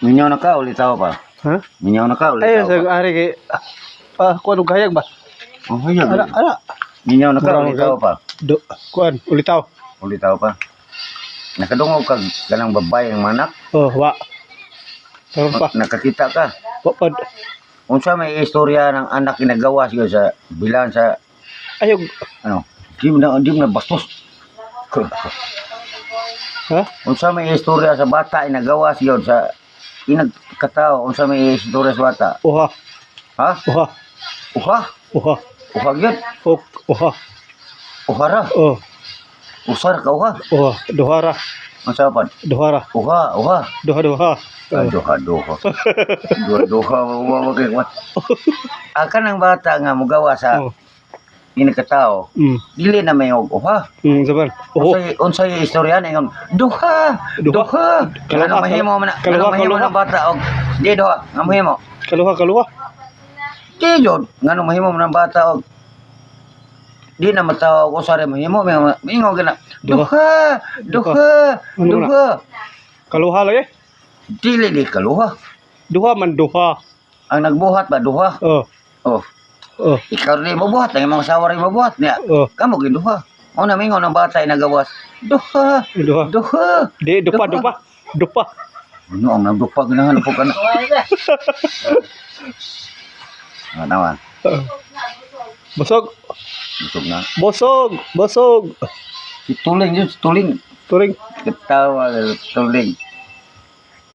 Minyaw na ka, ulitaw pa. Ha? Minyaw na ka, Ay, ulitaw sa pa. ari kay kuan og hayag ba? Oh, hayag. Ana. Minyaw na ka, Murang- ulitaw pa. Kuan ulitaw. Ulitaw pa. Nakadungog ka ganang babae ang manak. Oh, wa. Karon pa. Nakakita ka. Wa pa. Unsa may istorya ng anak ginagawa siya sa bilan sa Ayog. ano? Di mo na bastos. Ha? Unsa may istorya sa bata inagawa siya sa inagkatao. Unsa may istorya sa bata? Oha. Ha? Oha. Uha? Oha. Uha gyud. Oha. Uhara. Oh. Usar ka uha. Oha. Dohara. Unsa pa? Dohara. Uha. Doha. Duha. Duha mo kay what? Akan ang bata nga mugawa sa Oh. inagkatao. Dili na may uha. Saban. Oh. Unsay istorya na ingon duha. Duha. Ano mahimo man Kaluha. ng bata og di duha nga mahimo. Kaluha. Di jud ngano mahimo man ng bata og di na mataw ko sare mahimo mingo gina duha. Kaluha lagi. Dili di kaluha. Duha man duha. Ang nagbuhat ba duha? Oh. Oh, Oh. ikaw rin mabuhat ang imong asawa rin mabuhat niya. Oh. Kamo gid duha. Una mingo ng bata ay nagawas. Duha. Duha. Di dupa. Ano ang nagdupa ginahan po kana? Naman. Bosog. Busog na. Bosog. Si tuling yun, si tuling. Turing. Ketawa, tuling.